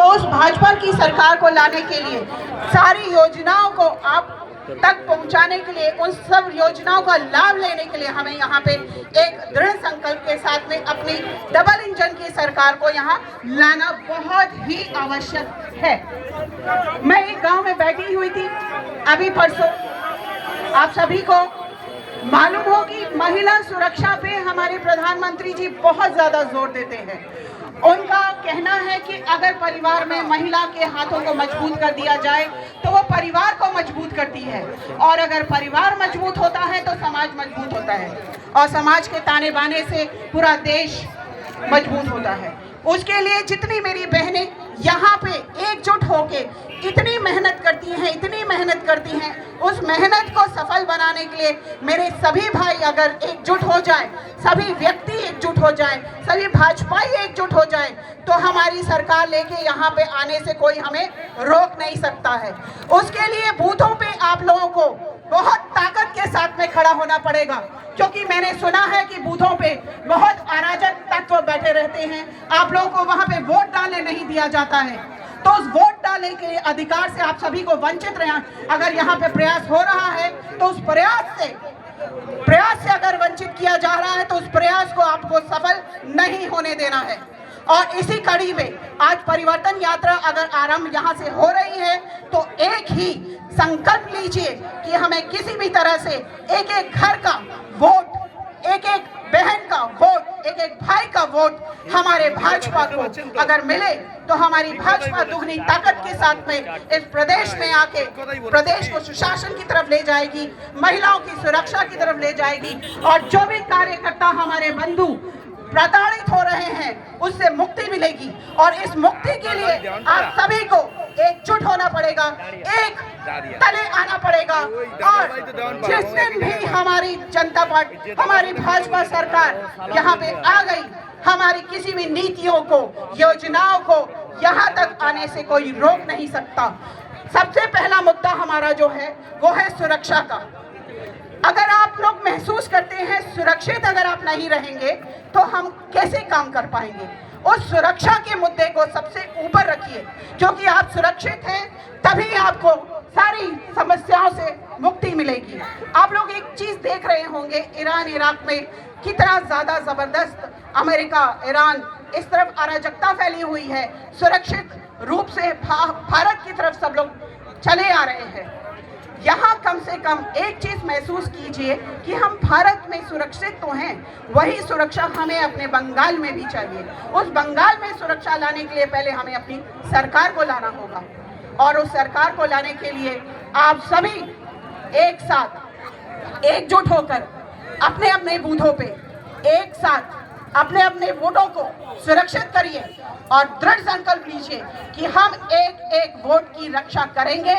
उस भाजपा की सरकार को लाने के लिए, सारी योजनाओं को आप तक पहुंचाने के लिए, उन सब योजनाओं का लाभ लेने के लिए हमें यहाँ पे एक दृढ़ संकल्प के साथ में अपनी डबल इंजन की सरकार को यहाँ लाना बहुत ही आवश्यक है। मैं एक गांव में बैठी हुई थी अभी परसों। आप सभी को मालूम हो कि महिला सुरक्षा पे हमारे प्रधानमंत्री जी बहुत ज्यादा जोर देते हैं। उनका कहना है कि अगर परिवार में महिला के हाथों को मजबूत कर दिया जाए तो वो परिवार को मजबूत करती है, और अगर परिवार मजबूत होता है तो समाज मजबूत होता है, और समाज के ताने बाने से पूरा देश मजबूत होता है। उसके लिए जितनी मेरी बहनें यहाँ पे एकजुट होके इतनी मेहनत करती हैं, उस मेहनत को सफल बनाने के लिए मेरे सभी भाई अगर एकजुट हो जाए, सभी व्यक्ति एकजुट हो जाए, सभी भाजपाई एकजुट हो जाए, तो हमारी सरकार लेके यहाँ पे आने से कोई हमें रोक नहीं सकता है। उसके लिए बूथों पे आप लोगों को बहुत ताकत के साथ में खड़ा होना पड़ेगा, क्योंकि मैंने सुना है कि बूथों पे बहुत अराजक तत्व बैठे रहते हैं। आप लोगों को वहां पे वोट डालने नहीं दिया जाता है, तो उस वोट डालने के अधिकार से आप सभी को वंचित रहे। अगर यहाँ पे प्रयास हो रहा है तो उस प्रयास से अगर वंचित किया जा रहा है तो उस प्रयास को आपको सफल नहीं होने देना है। और इसी कड़ी में आज परिवर्तन यात्रा अगर आरंभ यहाँ से हो रही है तो एक ही संकल्प लीजिए कि हमें किसी भी तरह से एक एक घर का वोट, एक एक बहन का वोट, एक एक भाई का वोट हमारे भाजपा को अगर मिले तो हमारी भाजपा दुगनी ताकत के साथ में इस प्रदेश में आके प्रदेश को सुशासन की तरफ ले जाएगी, महिलाओं की सुरक्षा की तरफ ले जाएगी, और जो भी कार्यकर्ता हमारे बंधु प्रताड़ित हो रहे हैं उससे मुक्ति मिलेगी। और इस मुक्ति के लिए आप सभी को एकजुट होना पड़ेगा, एक तले आना पड़ेगा। और जिस दिन भी हमारी जनता पार्टी, हमारी भाजपा सरकार यहाँ पे आ गई, हमारी किसी भी नीतियों को, योजनाओं को यहाँ तक आने से कोई रोक नहीं सकता। सबसे पहला मुद्दा हमारा जो है वो है सुरक्षा का। अगर आप लोग महसूस करते हैं सुरक्षित अगर आप नहीं रहेंगे तो हम कैसे काम कर पाएंगे? उस सुरक्षा के मुद्दे को सबसे ऊपर रखिए, क्योंकि आप सुरक्षित हैं तभी आपको सारी समस्याओं से मुक्ति मिलेगी। आप लोग एक चीज देख रहे होंगे, ईरान इराक में कितना ज्यादा जबरदस्त अमेरिका, ईरान इस तरफ अराजकता फैली हुई है। सुरक्षित रूप से भारत की तरफ सब लोग चले आ रहे हैं। यहाँ कम से कम एक चीज महसूस कीजिए कि हम भारत में सुरक्षित तो हैं, वही सुरक्षा हमें अपने बंगाल में भी चाहिए। उस बंगाल में सुरक्षा लाने के लिए पहले हमें अपनी सरकार को लाना होगा, और उस सरकार को लाने के लिए आप सभी एक साथ एकजुट होकर अपने अपने बूथों पे एक साथ अपने अपने वोटों को सुरक्षित करिए और दृढ़ संकल्प लीजिए कि हम एक एक वोट की रक्षा करेंगे।